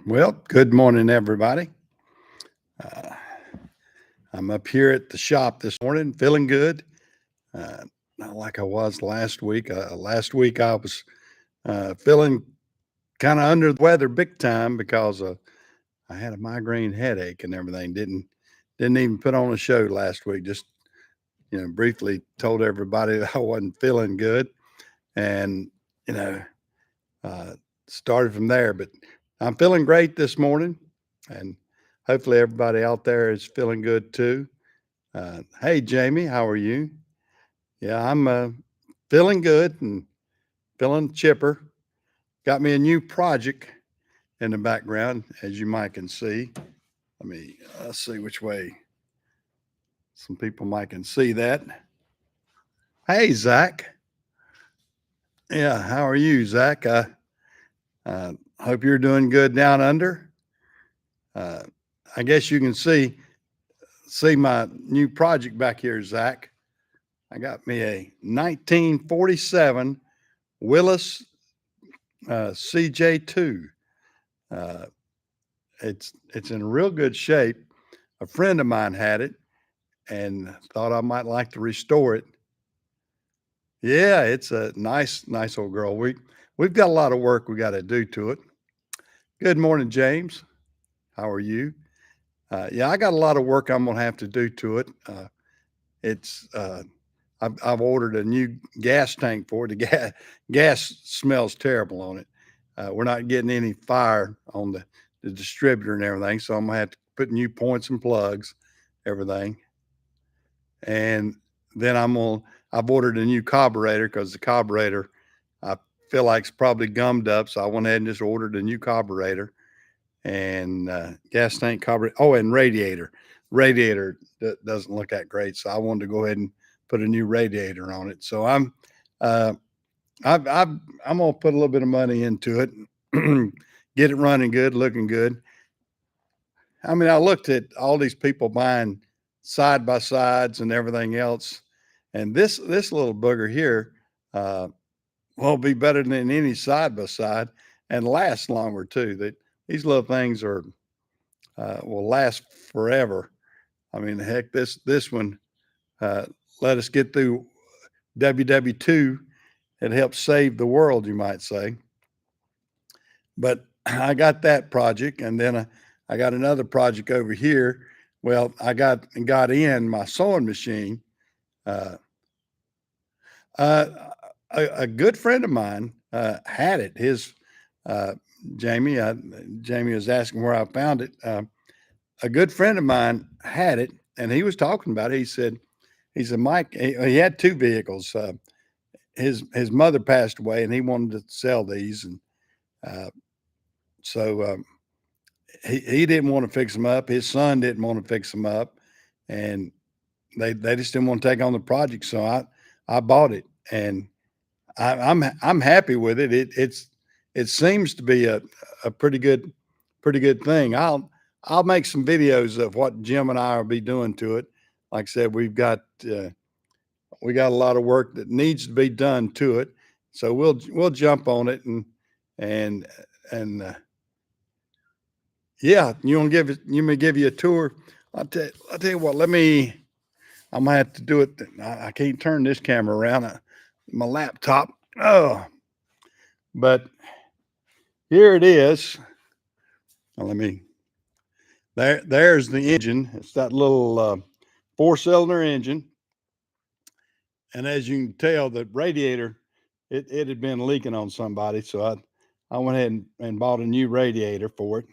Well, good morning, everybody. Uh, I'm up here at the shop this morning, feeling good. Uh, Not like I was last week. Last week I was feeling kind of under the weather big time because I had a migraine headache and everything. Didn't even put on a show last week. Just briefly told everybody that I wasn't feeling good, and you know, uh, started from there. But I'm feeling great this morning, and hopefully everybody out there is feeling good too. Hey, Jamie, how are you? Yeah, I'm feeling good and feeling chipper. Got me a new project in the background, as you might can see. Let's see which way some people might can see that. Hey, Zach. Yeah, how are you, Zach? I hope you're doing good down under. Uh, I guess you can see my new project back here, Zach. I got me a 1947 Willis CJ2. Uh, it's in real good shape. A friend of mine had it and thought I might like to restore it. Yeah, it's a nice old girl. We've got a lot of work we got to do to it. Good morning, James. How are you? Yeah, I got a lot of work I'm gonna have to do to it. It's I've ordered a new gas tank for it. The gas smells terrible on it. We're not getting any fire on the distributor and everything, so I'm gonna have to put new points and plugs, everything. And then I've ordered a new carburetor because the carburetor I feel like it's probably gummed up, so I went ahead and just ordered a new carburetor and gas tank carburetor. Oh, and radiator. Radiator doesn't look that great, so I wanted to go ahead and put a new radiator on it. So uh, I'm gonna put a little bit of money into it, get it running good, looking good. I looked at all these people buying side by sides and everything else, and this little booger here uh, will be better than any side by side and last longer too. That these little things are will last forever. Heck, this one uh, let us get through WW2. It helped save the world, you might say. But I got that project, and then I got another project over here. Well, I got in my sewing machine. Uh, uh, a good friend of mine had it. His uh, Jamie, Jamie was asking where I found it. A good friend of mine had it, and he was talking about it. He said, Mike, he had two vehicles. His mother passed away, and he wanted to sell these, and uh, so he didn't want to fix them up. His son didn't want to fix them up, and they just didn't want to take on the project. So I bought it, and I'm happy with it. It seems to be a pretty good thing. I'll make some videos of what Jim and I will be doing to it. Like I said, we got a lot of work that needs to be done to it, so we'll jump on it and and yeah, you may give you a tour. I'll tell you what. I'm gonna have to do it. I can't turn this camera around. My laptop. Oh, but here it is. Now let me. There's the engine. It's that little four-cylinder engine, and as you can tell, the radiator it had been leaking on somebody, so I went ahead and bought a new radiator for it.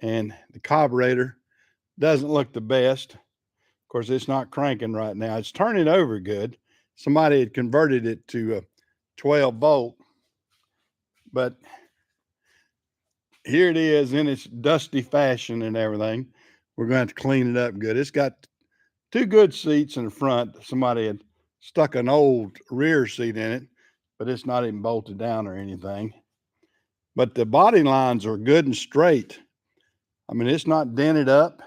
And the carburetor doesn't look the best. Of course, it's not cranking right now. It's turning over good. Somebody had converted it to a 12 volt, but here it is in its dusty fashion and everything. We're going to have to clean it up good. It's got two good seats in the front. Somebody had stuck an old rear seat in it, but it's not even bolted down or anything. But the body lines are good and straight. It's not dented up.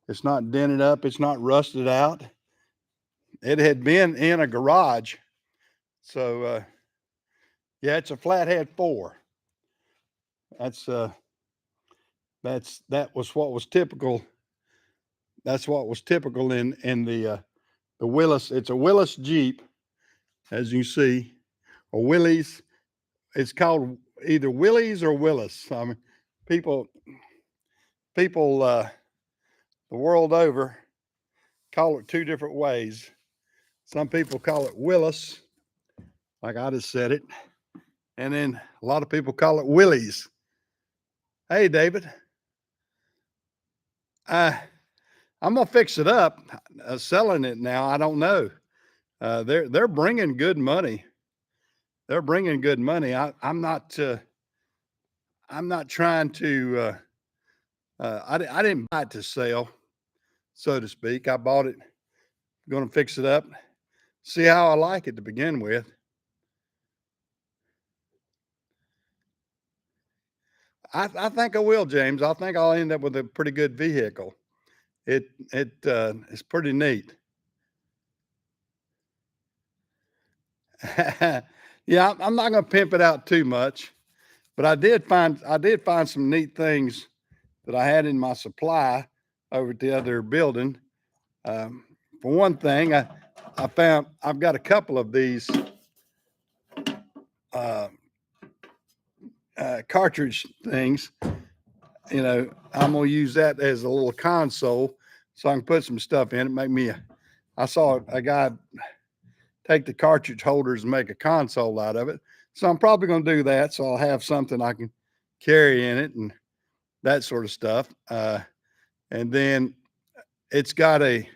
It's not dented up. It's not rusted out. It had been in a garage. So, yeah, it's a flathead 4. That's that was what was typical. That's what was typical in the Willis. It's a Willis Jeep, as you see, or Willys. It's called either Willys or Willis. I mean, people people the world over call it two different ways. Some people call it Willis, like I just said it, and then a lot of people call it Willys. Hey, David, uh, I'm gonna fix it up. Selling it now, I don't know. They're bringing good money. They're bringing good money. I'm not trying to. I didn't buy it to sell, so to speak. I bought it, going to fix it up, see how I like it to begin with. I think I will, James. I think I'll end up with a pretty good vehicle. It's pretty neat. Yeah, I'm not going to pimp it out too much, but I did find some neat things that I had in my supply over at the other building. Um, for one thing, I've got a couple of these uh, cartridge things. You know, I'm gonna use that as a little console, so I can put some stuff in it. I saw a guy take the cartridge holders and make a console out of it, so I'm probably gonna do that. So I'll have something I can carry in it and that sort of stuff. And then it's got I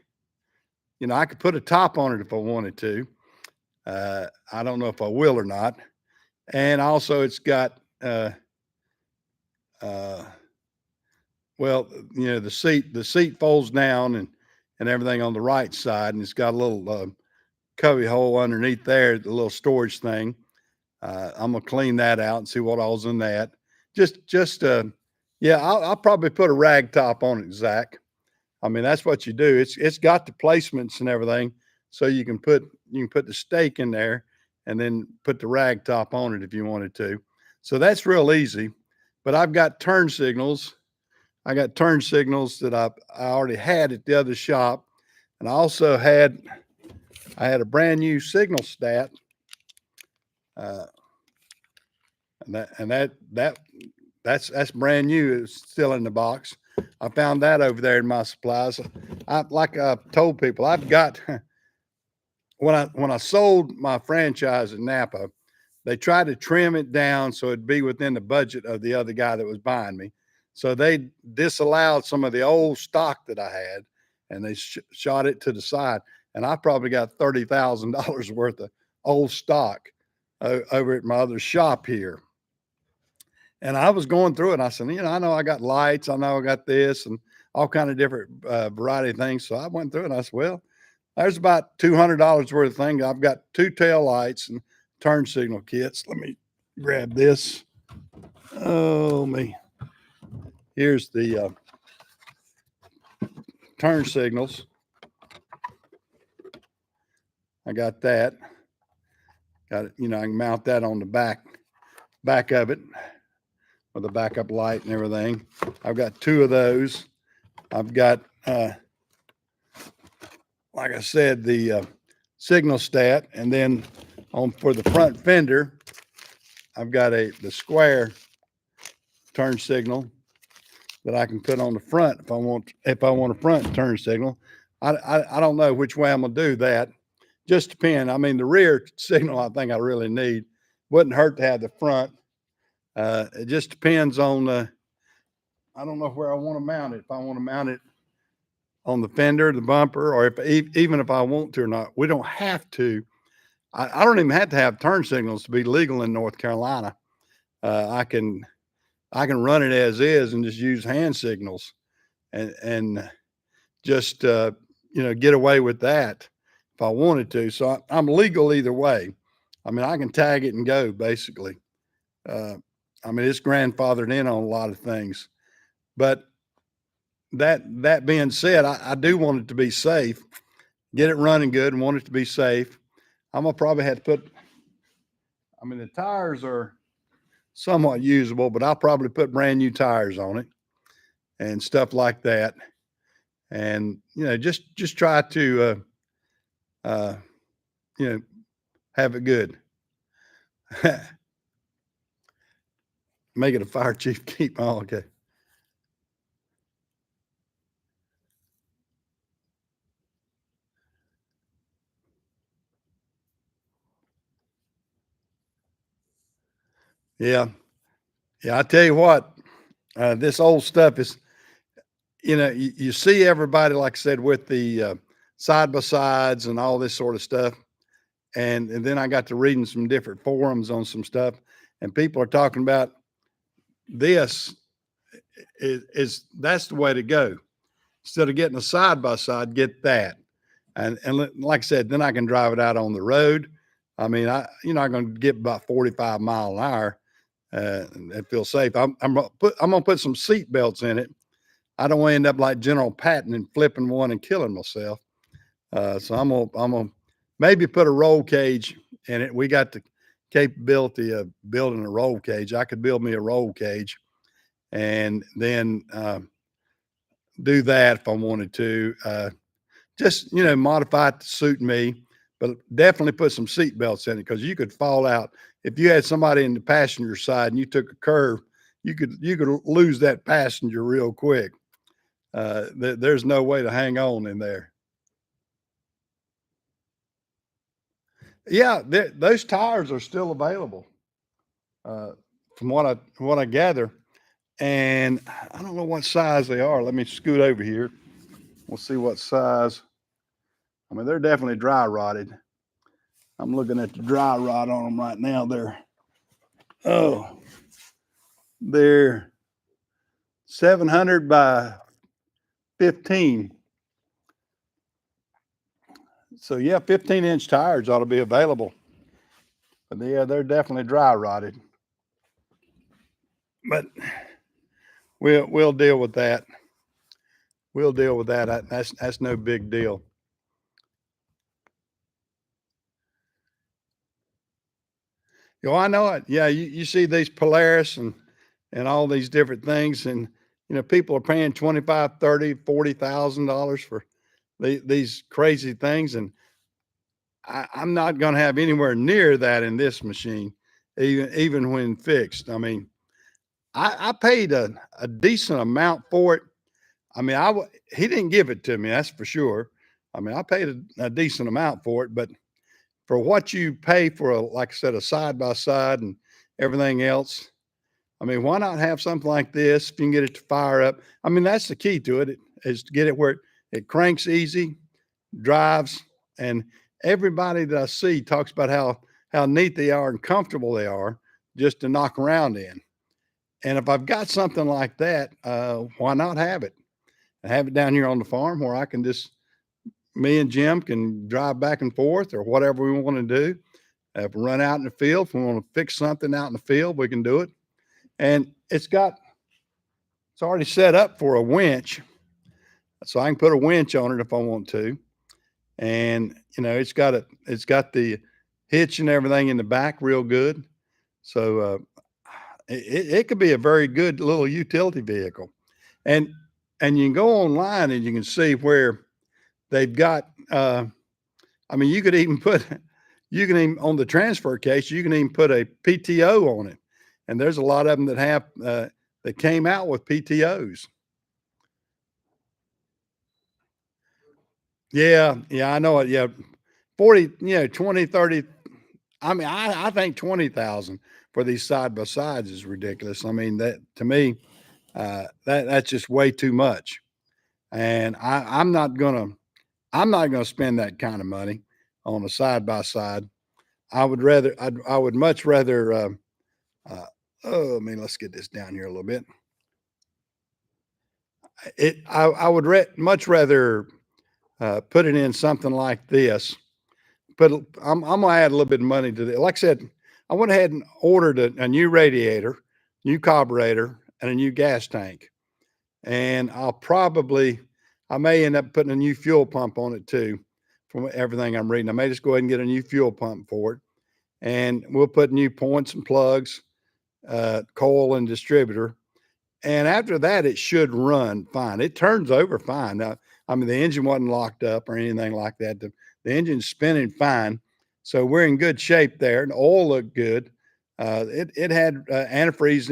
could put a top on it if I wanted to. I don't know if I will or not. And also, it's got uh, well, the seat folds down and everything on the right side, and it's got a little cubby hole underneath there, the little storage thing. I'm gonna clean that out and see what all's in that. Just yeah, I'll probably put a rag top on it, Zach. I mean, that's what you do. It's got the placements and everything, so you can put the stake in there and then put the rag top on it if you wanted to. So that's real easy. But I've got turn signals. I got turn signals that I already had at the other shop, and I had a brand new signal stat, uh, that's brand new. It's still in the box. I found that over there in my supplies. Like I told people, I've got when I sold my franchise in Napa, they tried to trim it down so it'd be within the budget of the other guy that was buying me. So they disallowed some of the old stock that I had, and they shot it to the side. And I probably got $30,000 worth of old stock over at my other shop here. And I was going through it. And I said, I know I got lights. I know I got this and all kind of different variety of things. So I went through it and I said, well, there's about $200 worth of things. I've got 2 tail lights and turn signal kits. Let me grab this. Oh, me. Here's the turn signals. I got that. Got it. I can mount that on the back of it with a backup light and everything. I've got 2 of those. I've got, like I said, the signal stat, and then for the front fender, I've got the square turn signal that I can put on the front if I want a front turn signal. I don't know which way I'm gonna do that. Just depend. I mean, the rear signal I think I really need. Wouldn't hurt to have the front. It just depends on I don't know where I want to mount it. If I want to mount it on the fender, the bumper, or even if I want to or not. We don't have to. I don't even have to have turn signals to be legal in North Carolina. I can run it as is and just use hand signals and just get away with that if I wanted to. So I'm legal either way. I mean, I can tag it and go basically. I mean, it's grandfathered in on a lot of things, but that being said, I do want it to be safe, get it running good and want it to be safe. I'm gonna probably have to put, I mean, the tires are somewhat usable, but I'll probably put brand new tires on it and stuff like that. And just try to uh, you know have it good. Make it a fire chief keep. Oh, okay. Yeah, yeah. I tell you what, this old stuff is. You see everybody, like I said, with the side by sides and all this sort of stuff. And then I got to reading some different forums on some stuff, and people are talking about this is that's the way to go. Instead of getting a side by side, get that. And like I said, then I can drive it out on the road. I mean, you're not going to get about 45 mile an hour and feel safe. I'm gonna put some seat belts in it. I don't want to end up like General Patton and flipping one and killing myself. So I'm gonna maybe put a roll cage in it. We got the capability of building a roll cage. I could build me a roll cage and then do that if I wanted to. Just modify it to suit me, but definitely put some seat belts in it because you could fall out if you had somebody in the passenger side and you took a curve. You could lose that passenger real quick. There's no way to hang on in there. Yeah, those tires are still available, uh, from what I gather, and I don't know what size they are. Let me scoot over here. We'll see what size. I mean, they're definitely dry rotted. I'm looking at the dry rot on them right now. Oh, they're 700 by 15. So yeah, 15-inch tires ought to be available. But yeah, they're definitely dry rotted. But we'll deal with that. We'll deal with that. That's no big deal. I know it. Yeah, you see these Polaris and all these different things, and people are paying 25, 30, $40,000 for these crazy things, and I'm not going to have anywhere near that in this machine, even when fixed. I mean, I paid a decent amount for it. I mean, he didn't give it to me, that's for sure. I mean, I paid a decent amount for it, but for what you pay for like I said, a side by side and everything else, I mean, why not have something like this if you can get it to fire up? I mean, that's the key to it, is to get it where it cranks easy, drives, and everybody that I see talks about how neat they are and comfortable they are just to knock around in. And if I've got something like that, why not have it? Have it down here on the farm where I can just me and Jim can drive back and forth or whatever we want to do. If we run out in the field, if we want to fix something out in the field, we can do it. And it's already set up for a winch, so I can put a winch on it if I want to. And it's got the hitch and everything in the back real good. So it could be a very good little utility vehicle. And you can go online and you can see where they've got I mean, you can even on the transfer case, you can even put a PTO on it. And there's a lot of them that have that came out with PTOs. Yeah, yeah, I know it. Yeah. 40, 20, 30. I mean, I think 20,000 for these side by sides is ridiculous. I mean, that to me, that's just way too much. And I'm not gonna spend that kind of money on a side by side. I would much rather uh, oh, I mean, let's get this down here a little bit. I would much rather put it in something like this. But I'm gonna add a little bit of money to it. Like I said, I went ahead and ordered a new radiator, new carburetor, and a new gas tank. And I may end up putting a new fuel pump on it too, from everything I'm reading. I may just go ahead and get a new fuel pump for it, and we'll put new points and plugs coil and distributor. And after that, it should run fine. It turns over fine. Now, I mean, the engine wasn't locked up or anything like that. The engine's spinning fine. So we're in good shape there. And the oil looked good. It had antifreeze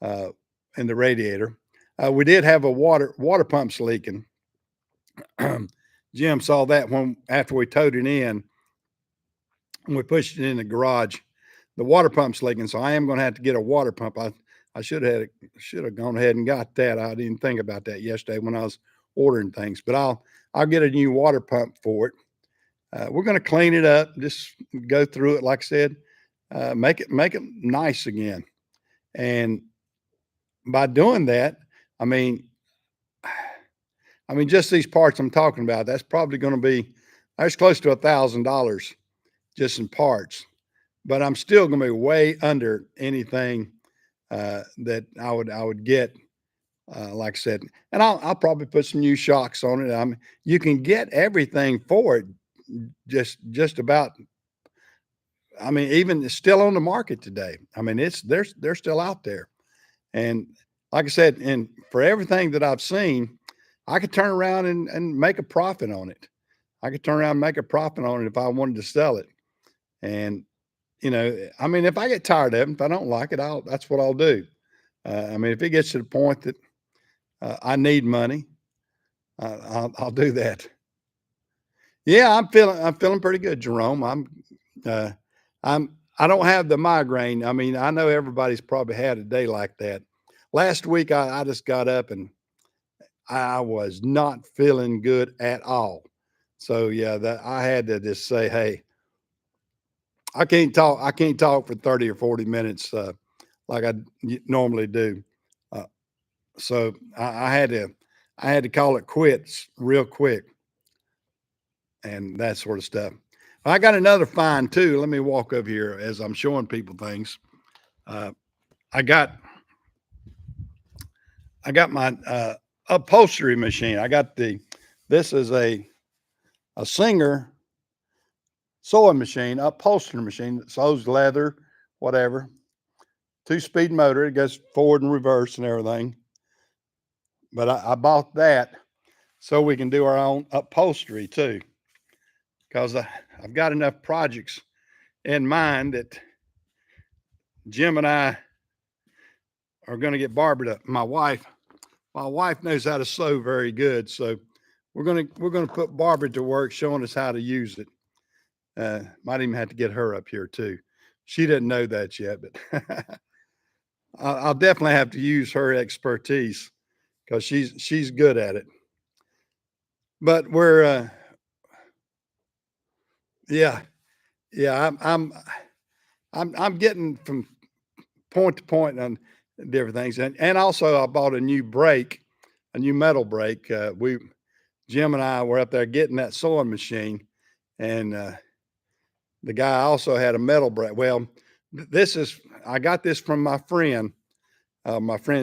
uh, in the radiator. We did have a water pumps leaking. Jim saw that when after we towed it in, and we pushed it in the garage. The water pump's leaking, so I am going to have to get a water pump. I should have gone ahead and got that. I didn't think about that yesterday when I was ordering things, but I'll get a new water pump for it. We're going to clean it up, just go through it, like I said, make it nice again. And by doing that, I mean, just these parts I'm talking about, that's probably going to be, that's close to $1,000 just in parts, but I'm still going to be way under anything that I would get, like I said. And I'll probably put some new shocks on it. I mean, you can get everything for it, just about. I mean, even it's still on the market today. I mean, they're still out there. And like I said, and for everything that I've seen, I could turn around and make a profit on it. I could turn around and make a profit on it if I wanted to sell it. And, I mean, if I get tired of it, if I don't like it, that's what I'll do. I mean, if it gets to the point that I need money, I'll do that. Yeah, I'm feeling pretty good, Jerome. Uh, I don't have the migraine. I mean, I know everybody's probably had a day like that. Last week, I just got up and I was not feeling good at all. So yeah, that I had to just say, hey, I can't talk. I can't talk for 30 or 40 minutes like I normally do. Uh, so I had to call it quits real quick and that sort of stuff. I got another find too. Let me walk over here as I'm showing people things. Uh, I got my upholstery machine. This is a Singer sewing machine, upholstery machine that sews leather, whatever. 2-speed motor. It goes forward and reverse and everything. But I bought that so we can do our own upholstery too, because I've got enough projects in mind that Jim and I are going to get Barbara to my wife knows how to sew very good, so we're gonna put Barbara to work showing us how to use it. Might even have to get her up here too. She didn't know that yet, but I'll definitely have to use her expertise because she's good at it. But we're yeah, yeah. I'm getting from point to point on different things, and also I bought a new brake, a new metal brake. Jim and I were up there getting that sewing machine, and the guy also had a metal brake. Well, I got this from my friend's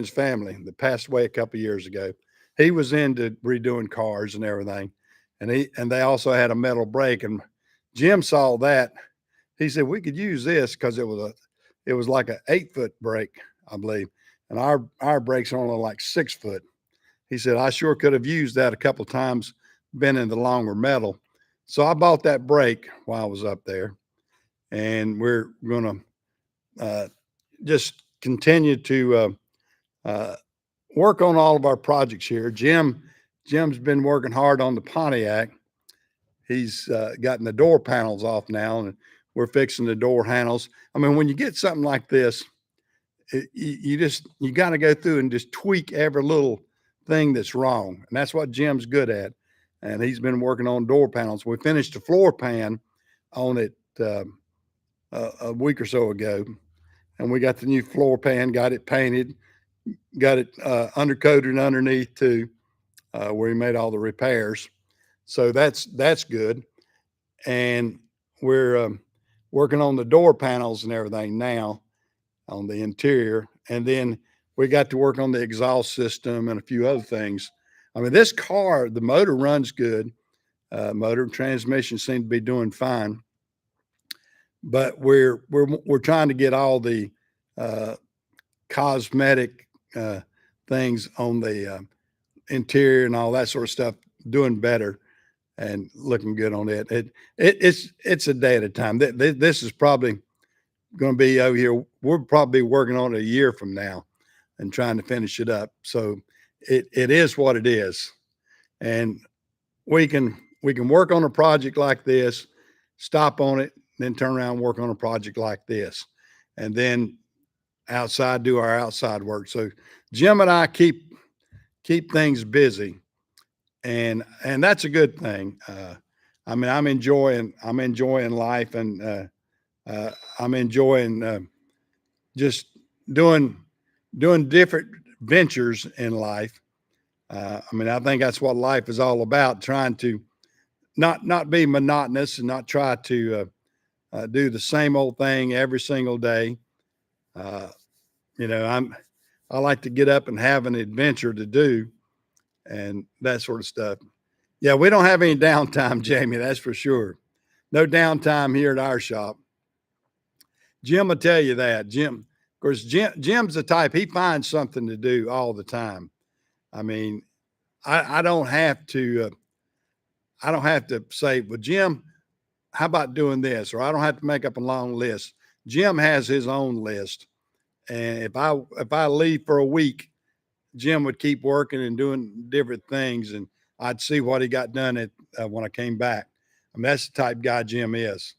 family that passed away a couple of years ago. He was into redoing cars and everything, and they also had a metal brake. And Jim saw that. He said we could use this because it was like an 8-foot brake, I believe, and our brakes are only like 6 foot. He said I sure could have used that a couple of times, been in the longer metal. So I bought that brake while I was up there, and we're gonna just continue to work on all of our projects here. Jim's been working hard on the Pontiac. He's gotten the door panels off now, and we're fixing the door handles. I mean, when you get something like this, you got to go through and just tweak every little thing that's wrong, and that's what Jim's good at. And he's been working on door panels. We finished the floor pan on it a week or so ago, and we got the new floor pan, got it painted, got it undercoated underneath too, where he made all the repairs. So that's good. And we're working on the door panels and everything now on the interior. And then we got to work on the exhaust system and a few other things. I mean, this car, the motor runs good. Motor and transmission seem to be doing fine. but we're trying to get all the uh, cosmetic things on the interior and all that sort of stuff doing better and looking good on it. It's a day at a time. This is probably going to be over here. We're probably working on it a year from now and trying to finish it up. So it is what it is, and we can work on a project like this, stop on it, then turn around and work on a project like this, and then outside do our outside work. So Jim and I keep things busy, and that's a good thing. I mean, I'm enjoying life, and I'm enjoying just doing doing different ventures in life. I mean, I think that's what life is all about: trying to not be monotonous and not try to do the same old thing every single day. Uh, I like to get up and have an adventure to do and that sort of stuff. Yeah, we don't have any downtime, Jamie. That's for sure. No downtime here at our shop. Jim will tell you that. Of course, Jim's the type, he finds something to do all the time. I mean, I don't have to. I don't have to say, well, Jim, how about doing this? Or I don't have to make up a long list. Jim has his own list, and if I leave for a week, Jim would keep working and doing different things, and I'd see what he got done at when I came back. I mean, that's the type guy Jim is.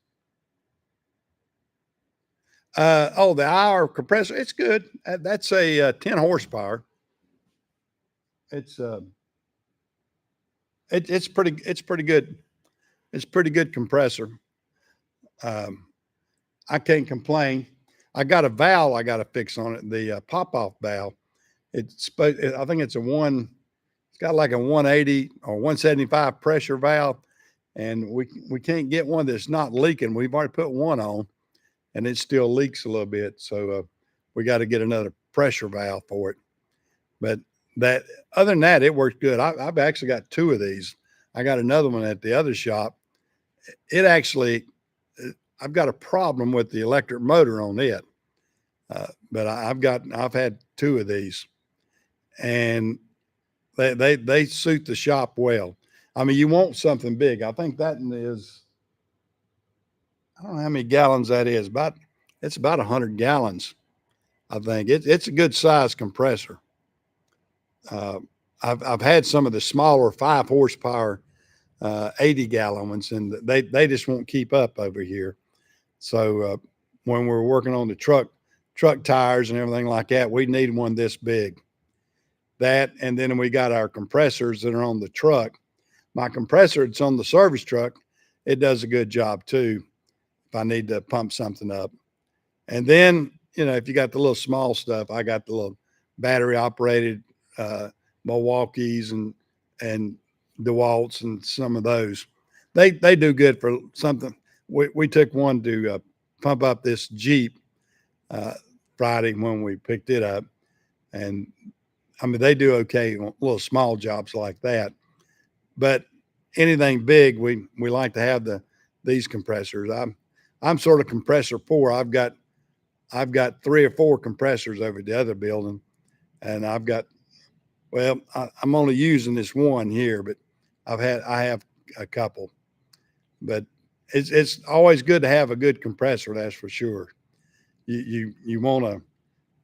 Oh, the hour compressor, it's good. That's a 10 horsepower. It's it's pretty good. It's pretty good compressor. Um, I can't complain. I got a valve I got to fix on it. The pop off valve. I think it's a one. It's got like a 180 or 175 pressure valve, and we can't get one that's not leaking. We've already put one on, and it still leaks a little bit. So we got to get another pressure valve for it. But that other than that, it works good. I've actually got two of these. I got another one at the other shop. It actually, I've got a problem with the electric motor on it, but I've had two of these, and they suit the shop well. I mean, you want something big. I think that is, I don't know how many gallons that is. It's about 100 gallons. I think it's a good size compressor. Uh, I've had some of the smaller 5 horsepower 80-gallon ones, and they just won't keep up over here. So when we're working on the truck tires and everything like that, we need one this big. That, and then we got our compressors that are on the truck. My compressor that's on the service truck, it does a good job too. If I need to pump something up, and then if you got the little small stuff, I got the little battery operated uh, Milwaukee's and DeWalt's and some of those. They do good for something. We took one to pump up this Jeep uh, Friday when we picked it up, and I mean they do okay on little small jobs like that. But anything big, we like to have these compressors. I'm sort of compressor poor. I've got 3 or 4 compressors over the other building, and I'm only using this one here, but I have a couple. But it's always good to have a good compressor, that's for sure. You want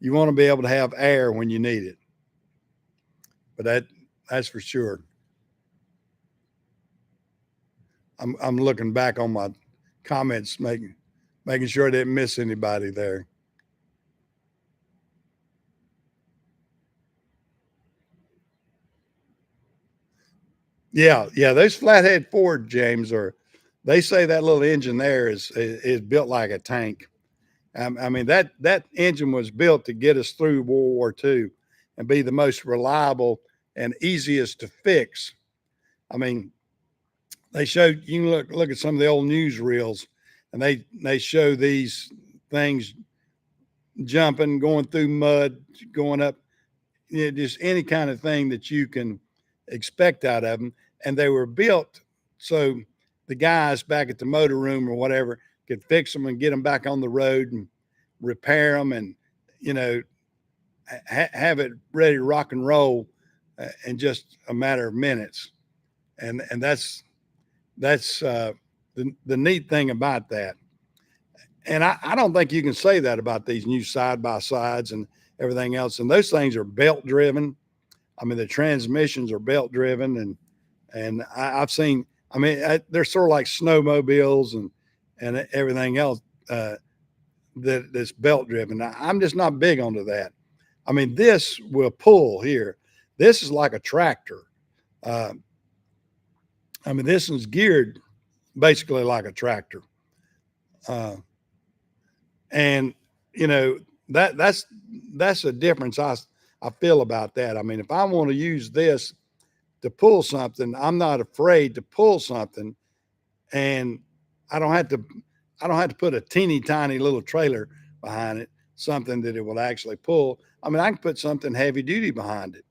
to be able to have air when you need it. But that's for sure. I'm looking back on my comments, making sure I didn't miss anybody there. Yeah, those flathead Ford, James, are they say that little engine there is built like a tank. I mean that engine was built to get us through World War II and be the most reliable and easiest to fix. I mean, they showed you can look at some of the old newsreels, and they show these things jumping, going through mud, going up, just any kind of thing that you can expect out of them. And they were built so the guys back at the motor room or whatever could fix them and get them back on the road and repair them, and you know, have it ready to rock and roll in just a matter of minutes. And that's the neat thing about that. And I don't think you can say that about these new side by sides and everything else. And those things are belt driven. I mean, the transmissions are belt driven, and I've seen. I mean, they're sort of like snowmobiles and everything else that's belt driven. I'm just not big onto that. I mean, this will pull here. This is like a tractor. Uh, I mean, this is geared basically like a tractor. Uh, and you know that's a difference I feel about that. I mean, if I want to use this to pull something, I'm not afraid to pull something, and I don't have to I don't have to put a teeny tiny little trailer behind it, something that it will actually pull. I mean, I can put something heavy duty behind it.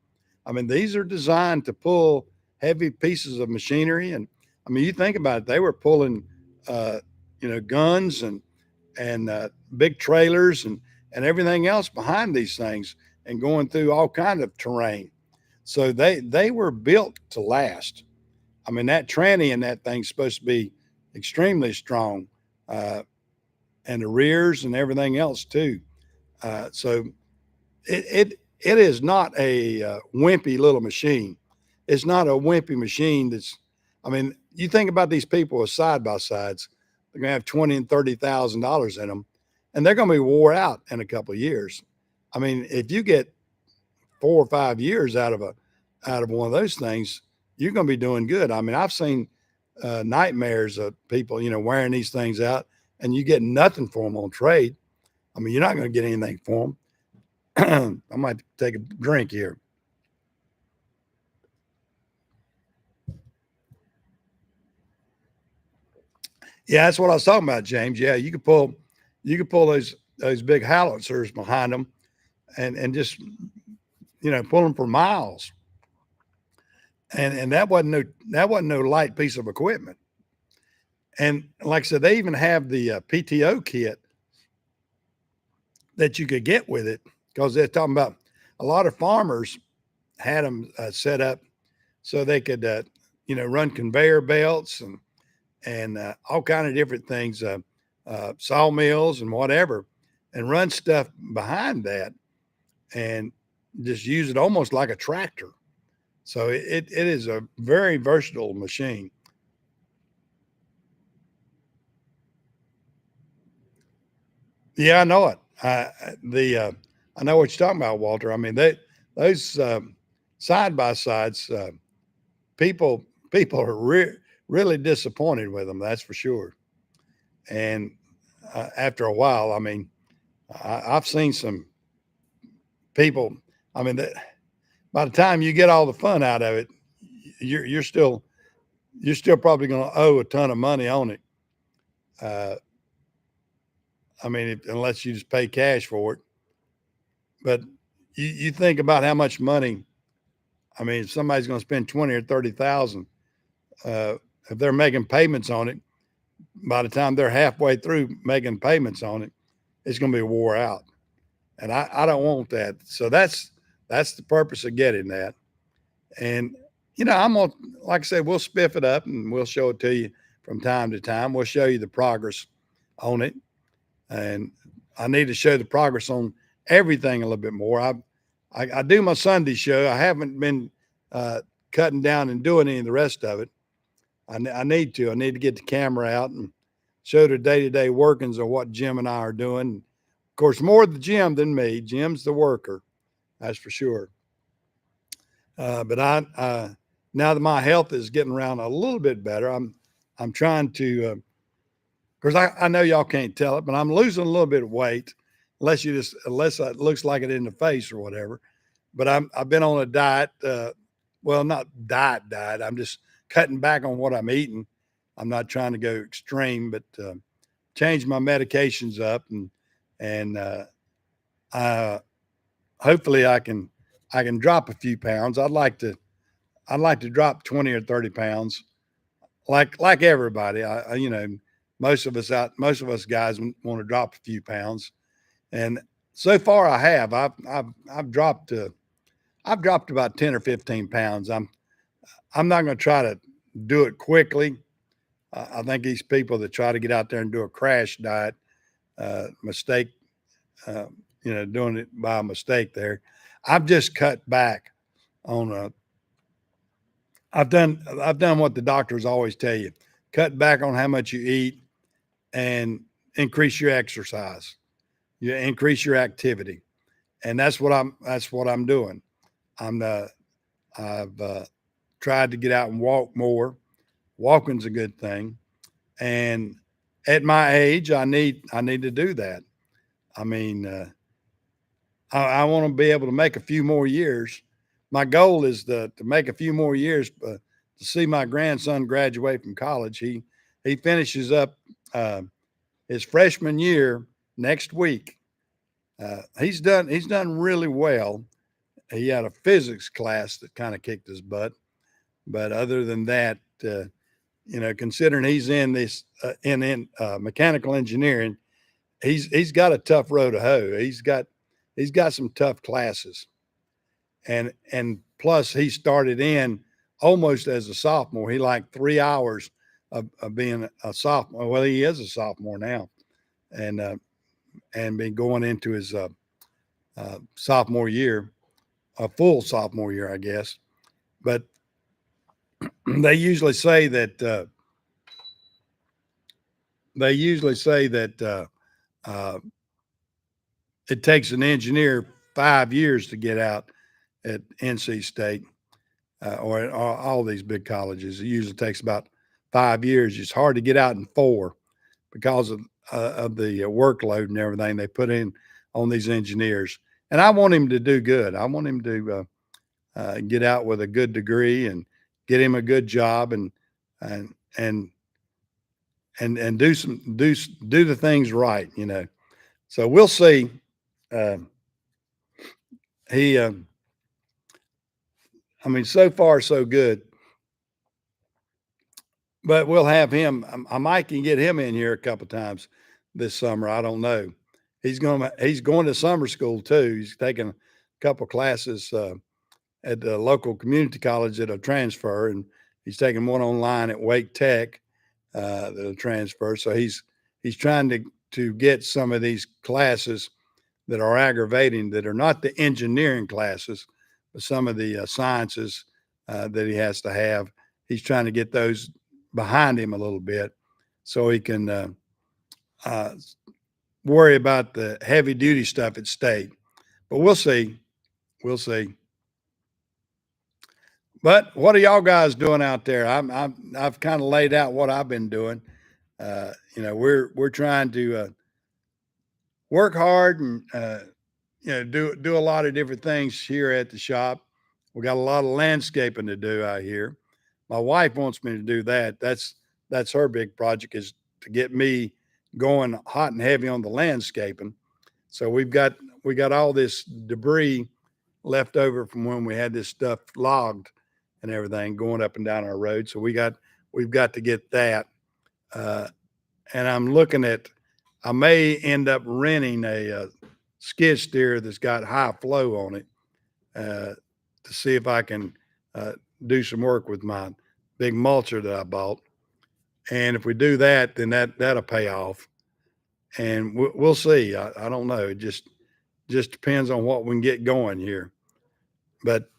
I mean, these are designed to pull heavy pieces of machinery, and I mean, you think about it, they were pulling, uh, guns and big trailers and everything else behind these things, and going through all kind of terrain. So they were built to last. I mean, that tranny in that thing's supposed to be extremely strong, uh, and the rears and everything else too. So it is not a wimpy little machine. It's not a wimpy machine. I mean, you think about these people with side by sides. They're gonna have $20,000 and $30,000 in them, and they're gonna be wore out in a couple of years. I mean, if you get 4 or 5 years out of one of those things, you're gonna be doing good. I mean, I've seen nightmares of people, wearing these things out, and you get nothing for them on trade. I mean, you're not going to get anything for them. I might take a drink here. Yeah, that's what I was talking about, James. Yeah, you could pull those big howitzers behind them, and just pull them for miles. And that wasn't no light piece of equipment. And like I said, they even have the PTO kit that you could get with it, because they're talking about a lot of farmers had them set up so they could run conveyor belts and all kind of different things, sawmills and whatever, and run stuff behind that and just use it almost like a tractor. So it is a very versatile machine. Yeah, I know it. I know what you're talking about, Walter. I mean, those side by sides, people people are really disappointed with them. That's for sure. And after a while, I mean, I've seen some people. I mean, that by the time you get all the fun out of it, you're still probably going to owe a ton of money on it. Uh, I mean, unless you just pay cash for it. But you think about how much money. I mean, if somebody's going to spend 20 or 30,000, uh, if they're making payments on it, by the time they're halfway through making payments on it, it's going to be wore out. And I don't want that. So that's the purpose of getting that. And I'm gonna, like I said, we'll spiff it up and we'll show it to you from time to time. We'll show you the progress on it, and I need to show the progress on everything a little bit more. I do my Sunday show. I haven't been cutting down and doing any of the rest of it. I need to. I need to get the camera out and show the day to day workings of what Jim and I are doing. Of course, more the Jim than me. Jim's the worker, that's for sure. But now that my health is getting around a little bit better, I'm trying to. Of course, I know y'all can't tell it, but I'm losing a little bit of weight, unless it looks like it in the face or whatever. But I've been on a diet. Well, not diet. I'm just cutting back on what I'm eating. I'm not trying to go extreme, but change my medications up, and I hopefully I can drop a few pounds. I'd like to drop 20 or 30 pounds, like everybody. I most of us guys want to drop a few pounds. And so far I have. I've dropped about 10 or 15 pounds. I'm not going to try to do it quickly. I think these people that try to get out there and do a crash diet, mistake, uh, doing it by mistake there. I've just cut back on I've done what the doctors always tell you: cut back on how much you eat and increase your exercise, you increase your activity, and that's what I'm doing. I'm I've tried to get out and walk more. Walking's a good thing, and at my age, I need to do that. I mean, I want to be able to make a few more years. My goal is to make a few more years to see my grandson graduate from college. He finishes up his freshman year next week. He's done really well. He had a physics class that kind of kicked his butt, but other than that, considering he's in this in mechanical engineering, he's got a tough road to hoe. He's got some tough classes, and plus he started in almost as a sophomore. He liked 3 hours of being a sophomore. Well, he is a sophomore now, and been going into his sophomore year, a full sophomore year, I guess. But they usually say that uh, it takes an engineer 5 years to get out at NC State or at all these big colleges. It usually takes about 5 years. It's hard to get out in 4 because of the workload and everything they put in on these engineers. And I want him to do good. I want him to get out with a good degree and get him a good job and and and do the things right. So we'll see. Uh, he, I mean, so far so good. But we'll have him. I might can get him in here a couple times this summer. I don't know. He's going to summer school too. He's taking a couple classes at the local community college that'll transfer, and he's taking one online at Wake Tech that'll transfer. So he's trying to get some of these classes that are aggravating, that are not the engineering classes, but some of the sciences that he has to have. He's trying to get those behind him a little bit so he can uh, worry about the heavy duty stuff at state. But we'll see. We'll see. But what are y'all guys doing out there? I've kind of laid out what I've been doing. We're trying to work hard and do a lot of different things here at the shop. We got a lot of landscaping to do out here. My wife wants me to do that. That's her big project, is to get me going hot and heavy on the landscaping. So we got all this debris left over from when we had this stuff logged and everything going up and down our road. So we've got to get that. Uh, and I'm looking at, I may end up renting a skid steer that's got high flow on it to see if I can do some work with my big mulcher that I bought. And if we do that, then that'll pay off. And we'll see. I don't know. It just depends on what we can get going here. But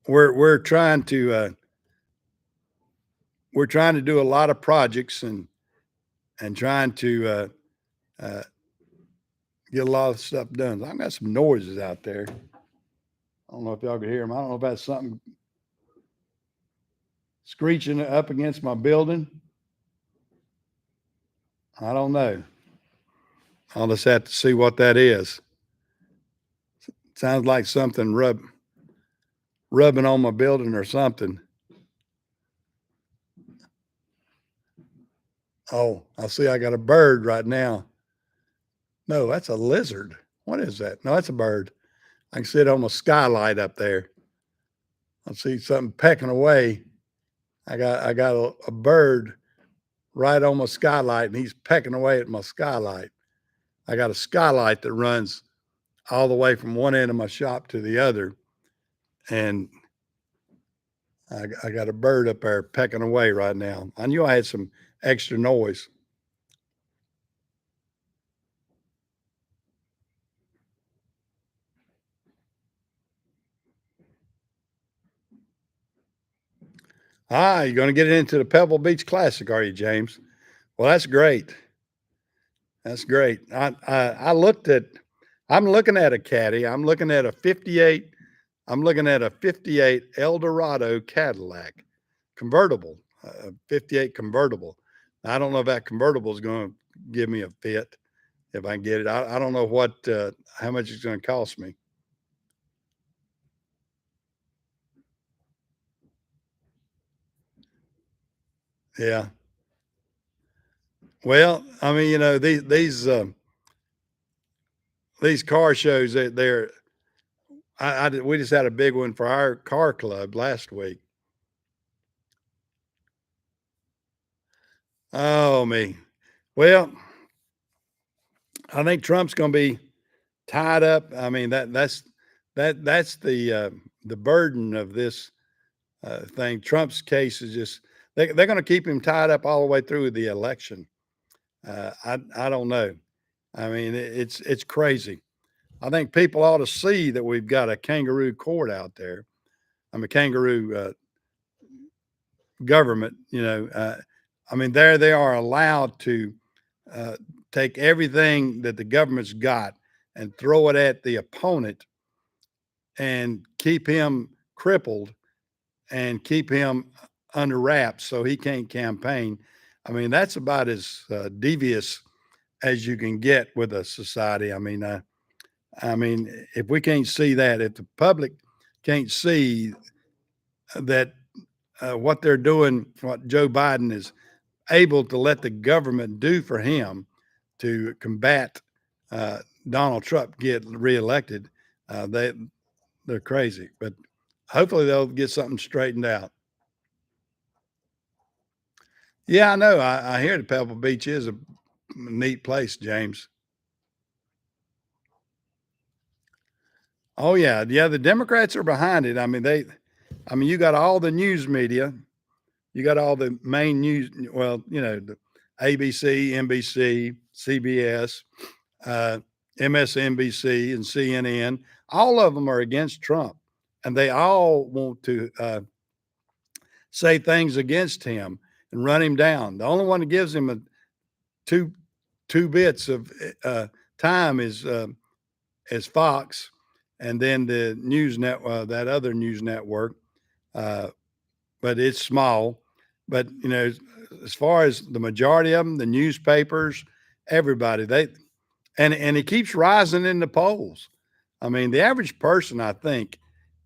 we're trying to do a lot of projects and trying to get a lot of stuff done. I've got some noises out there. I don't know if y'all can hear them. I don't know if that's something screeching up against my building. I don't know. I'll just have to see what that is. Sounds like something rubbing on my building or something. Oh, I see I got a bird right now. No, that's a lizard. What is that? No, that's a bird. I can see it on the skylight up there. I see something pecking away. I got a bird right on my skylight, and he's pecking away at my skylight. I got a skylight that runs all the way from one end of my shop to the other, and I got a bird up there pecking away right now. I knew I had some extra noise. Ah, you're going to get into the Pebble Beach Classic, are you, James? Well, that's great. That's great. I looked at. I'm looking at a caddy. I'm looking at a '58. I'm looking at a '58 Eldorado Cadillac convertible, 58 convertible. I don't know if that convertible is going to give me a fit if I can get it. I don't know what how much it's going to cost me. Yeah. Well, I mean, you know, these car shows they're we just had a big one for our car club last week. Oh me. Well, I think Trump's going to be tied up. I mean that's the burden of this thing. Trump's case is just they're going to keep him tied up all the way through the election. I don't know. I mean it's crazy. I think people ought to see that we've got a kangaroo court out there. I'm a kangaroo government. You know, I mean there they are allowed to uh, take everything that the government's got and throw it at the opponent and keep him crippled and keep him under wraps so he can't campaign. I mean, that's about as devious as you can get with a society. I mean, if we can't see that, if the public can't see that what they're doing, what Joe Biden is able to let the government do for him to combat uh, Donald Trump get reelected, they're crazy. But hopefully they'll get something straightened out. Yeah, I know. I hear the Pebble Beach is a neat place, James. Oh yeah, yeah. The Democrats are behind it. I mean, you got all the news media, you got all the main news. Well, you know, the ABC, NBC, CBS, uh, MSNBC, and CNN. All of them are against Trump, and they all want to say things against him and run him down. The only one that gives him a two two bits of time is Fox, and then the news net that other news network, uh, but it's small. But you know, as far as the majority of them, the newspapers, everybody and it keeps rising in the polls. I mean, the average person, I think,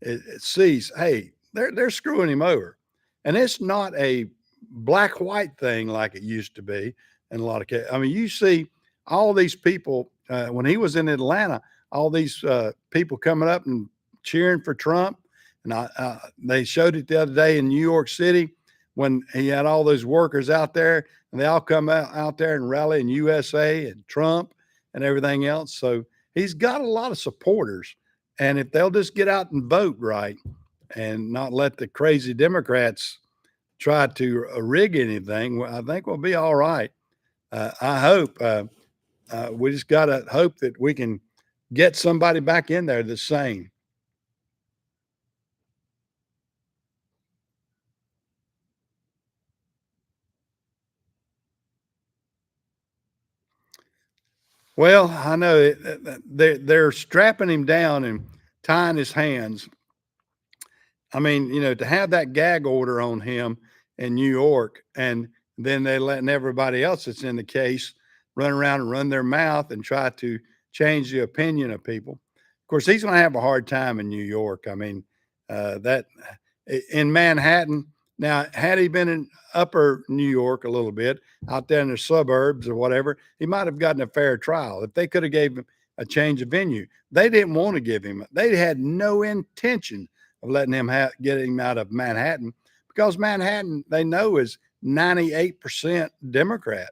it sees, hey, they're screwing him over, and it's not a black white thing like it used to be in a lot of cases. I mean, you see all these people when he was in Atlanta, all these people coming up and cheering for Trump, and they showed it the other day in New York City when he had all those workers out there, and they all come out there and rally in USA and Trump and everything else. So he's got a lot of supporters. And if they'll just get out and vote right and not let the crazy Democrats try to rig anything, well, I think we'll be all right. I hope we just got to hope that we can get somebody back in there that's sane. Well, I know they're strapping him down and tying his hands. I mean, you know, to have that gag order on him in New York, and then they letting everybody else that's in the case run around and run their mouth and try to change the opinion of people. Of course, he's going to have a hard time in New York. I mean, that in Manhattan. Now, had he been in upper New York a little bit, out there in the suburbs or whatever, he might have gotten a fair trial. If they could have gave him a change of venue, they didn't want to give him. They had no intention of letting him get him out of Manhattan because Manhattan, they know, is 98% Democrat.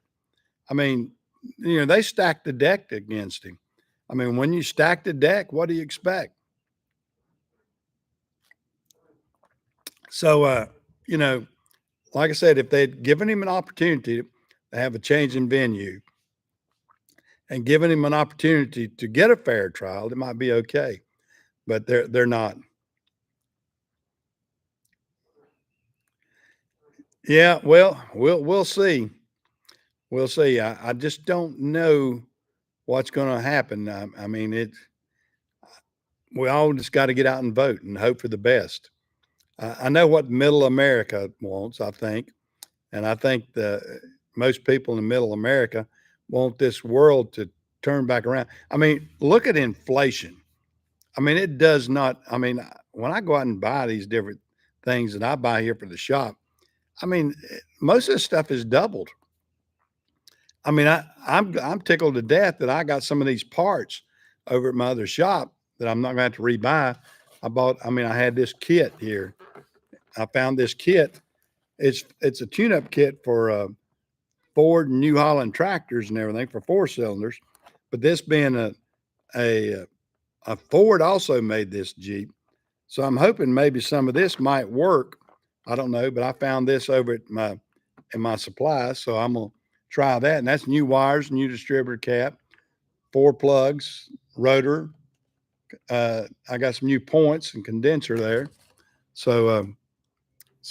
I mean, they stacked the deck against him. I mean, when you stack the deck, what do you expect? So, you know, like I said, if they'd given him an opportunity to have a change in venue and given him an opportunity to get a fair trial, it might be okay. But they're not. Yeah, well, we'll see. We'll see. I just don't know what's going to happen. I mean, we all just got to get out and vote and hope for the best. I know what Middle America wants. I think, and I think the most people in Middle America want this world to turn back around. I mean, look at inflation. I mean, it does not. I mean, when I go out and buy these different things that I buy here for the shop, I mean, most of this stuff is doubled. I mean, I'm tickled to death that I got some of these parts over at my other shop that I'm not gonna have to rebuy. I mean, I had this kit here. I found this kit. It's a tune-up kit for Ford and New Holland tractors and everything for 4 cylinders. But this being a a Ford also made this Jeep. So I'm hoping maybe some of this might work. I don't know, but I found this over at my supplies, so I'm gonna try that. And that's new wires, new distributor cap, 4 plugs, rotor. I got some new points and condenser there. So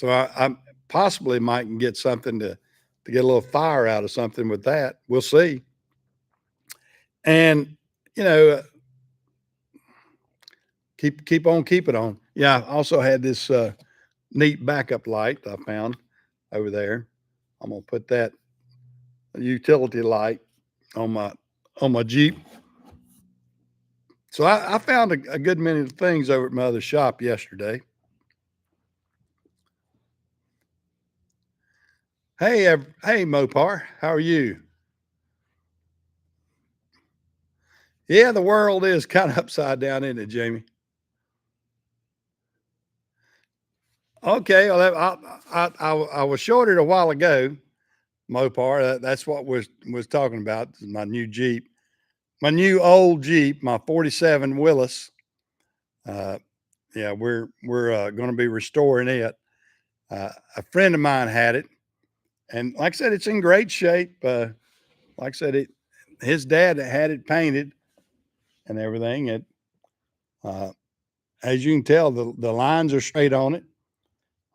I possibly might get something to get a little fire out of something with that. We'll see. And you know, keep on keeping on. Yeah, I also had this neat backup light I found over there. I'm gonna put that utility light on my Jeep. So I found a good many things over at my other shop yesterday. Hey, Mopar, how are you? Yeah, the world is kind of upside down, isn't it, Jamie? Okay, well, I was shorted a while ago, Mopar. That's what was talking about. My new Jeep, my new old Jeep, my '47 Willis. Uh, yeah, we're going to be restoring it. A friend of mine had it, and like I said, it's in great shape. Like I said, his dad had it painted and everything. Uh, as you can tell, the lines are straight on it.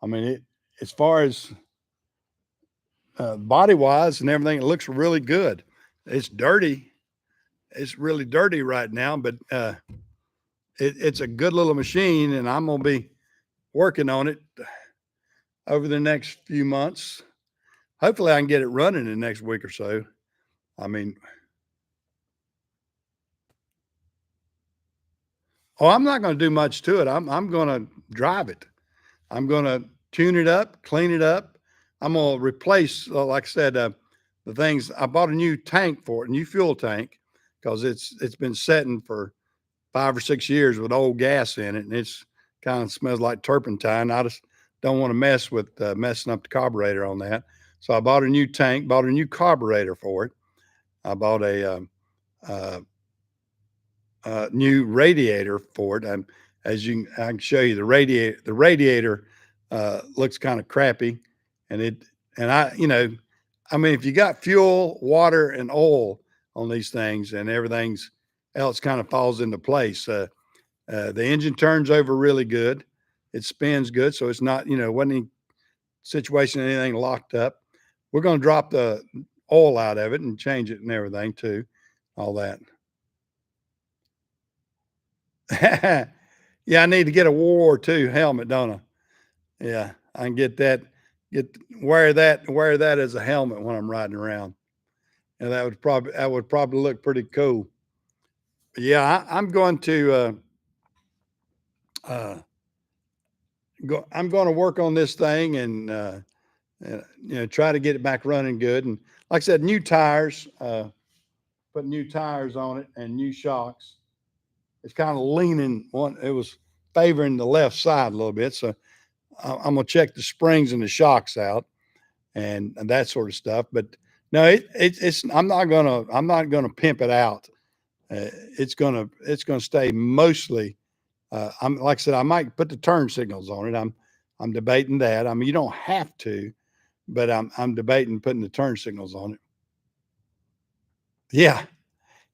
I mean, as far as body wise and everything, it looks really good. It's dirty. It's really dirty right now, but it's a good little machine, and I'm gonna be working on it over the next few months. Hopefully, I can get it running in the next week or so. I mean, oh, I'm not going to do much to it. I'm going to drive it. I'm going to tune it up, clean it up. I'm going to replace, like I said, the things. I bought a new tank for it, a new fuel tank, because it's been setting for 5 or 6 years with old gas in it, and it's kind of smells like turpentine. I just don't want to mess with messing up the carburetor on that. So I bought a new tank, bought a new carburetor for it. I bought uh, new radiator for it. I can show you the radiator. The radiator looks kind of crappy, and I mean, if you got fuel, water, and oil on these things, and everything's else kind of falls into place. The engine turns over really good. It spins good, so it's not wasn't any situation anything locked up. We're going to drop the oil out of it and change it and everything too, all that. Yeah, I need to get a World War II helmet, don't I? Yeah, I can get that. Get wear that as a helmet when I'm riding around, and that would probably look pretty cool. Yeah, I'm going to uh, I'm going to work on this thing and try to get it back running good. And like I said, new tires, put new tires on it and new shocks. It's kind of leaning one. It was favoring the left side a little bit, so I'm gonna check the springs and the shocks out and that sort of stuff. But no, it's I'm not gonna pimp it out. It's gonna stay mostly. I'm like I said, I might put the turn signals on it. I'm debating that. I mean, you don't have to, but I'm debating putting the turn signals on it. Yeah,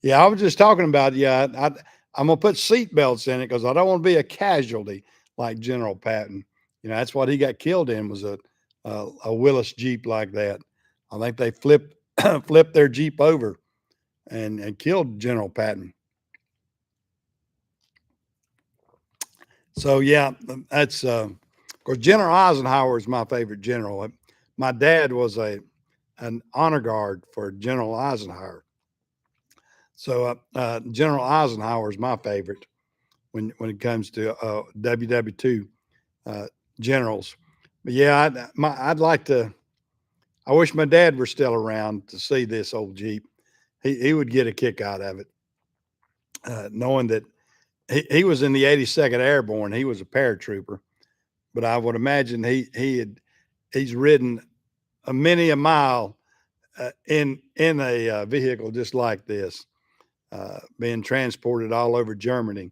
yeah. I was just talking about I'm gonna put seat belts in it because I don't want to be a casualty like General Patton. That's what he got killed in was a Willis Jeep like that. I think they flipped flipped their Jeep over and killed General Patton. So yeah, that's of course General Eisenhower is my favorite general. My dad was an honor guard for General Eisenhower, so General Eisenhower is my favorite when it comes to WW2 uh, generals. But yeah, I'd like to. I wish my dad were still around to see this old Jeep. He would get a kick out of it, knowing that he was in the 82nd Airborne. He was a paratrooper, but I would imagine he's ridden a many a mile in a vehicle just like this, being transported all over Germany.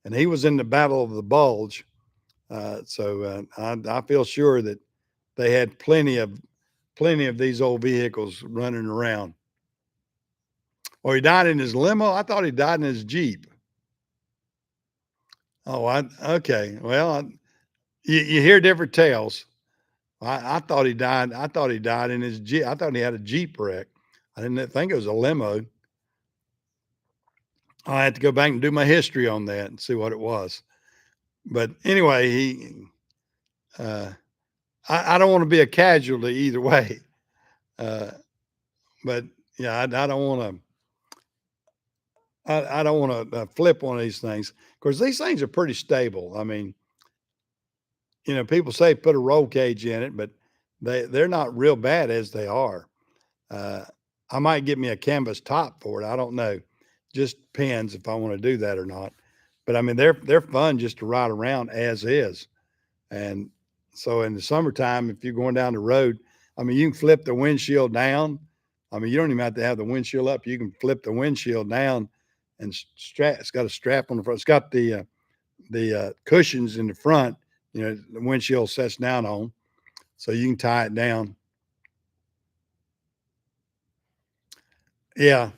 And he was in the Battle of the Bulge, so I feel sure that they had plenty of these old vehicles running around. Or he died in his limo. I thought he died in his Jeep. Oh, okay. Well, you hear different tales. I thought he died. I thought he died in his Jeep. I thought he had a Jeep wreck. I didn't think it was a limo. I had to go back and do my history on that and see what it was. But anyway, uh, I don't want to be a casualty either way. Uh, but yeah, I don't want I don't want to flip one of these things because these things are pretty stable. I mean, people say put a roll cage in it, but they're not real bad as they are. Uh, I might get me a canvas top for it. I don't know. Just depends if I want to do that or not. But I mean, they're fun just to ride around as is. And so in the summertime, if you're going down the road, I mean, you can flip the windshield down. I mean, you don't even have to have the windshield up. You can flip the windshield down and strap. It's got a strap on the front. It's got the cushions in the front. The windshield sets down on, so you can tie it down. Yeah,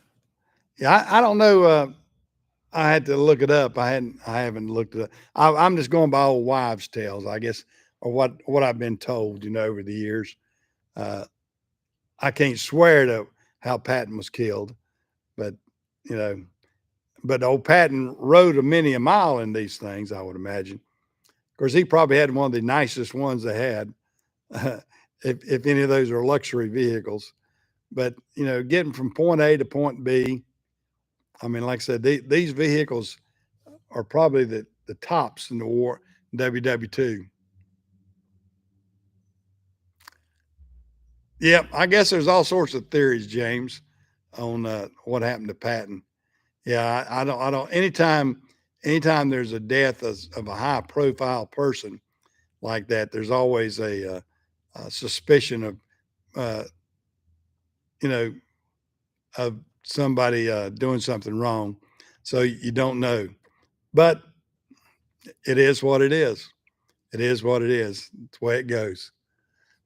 yeah. I don't know. I had to look it up. I haven't looked it up. I'm just going by old wives' tales, I guess, or what I've been told. Over the years. Uh, I can't swear to how Patton was killed, but you know, but old Patton rode a many a mile in these things. I would imagine. Of course, he probably had one of the nicest ones they had, if any of those are luxury vehicles. But getting from point A to point B. I mean, like I said, these vehicles are probably the tops in the war WW2. Yep, I guess there's all sorts of theories, James, on what happened to Patton. Yeah, I don't. Anytime there's a death of a high profile person like that, there's always a suspicion of, uh, you know, of somebody doing something wrong. So you don't know, but it is what it is. It is what it is. It's the way it goes.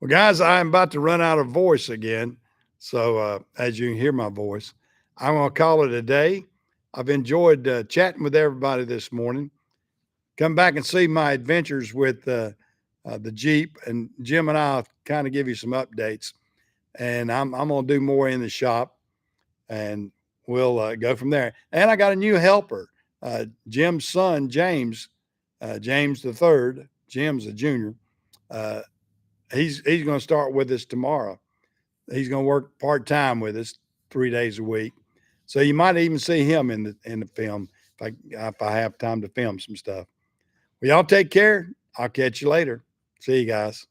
Well, guys, I'm about to run out of voice again. So as you can hear my voice, I'm going to call it a day. I've enjoyed chatting with everybody this morning. Come back and see my adventures with the Jeep, and Jim and I'll kind of give you some updates. And I'm going to do more in the shop, and we'll go from there. And I got a new helper, Jim's son, James, James the third. Jim's a junior. Uh, he's going to start with us tomorrow. He's going to work part time with us 3 days a week. So you might even see him in the film if I have time to film some stuff. Well, y'all take care. I'll catch you later. See you guys.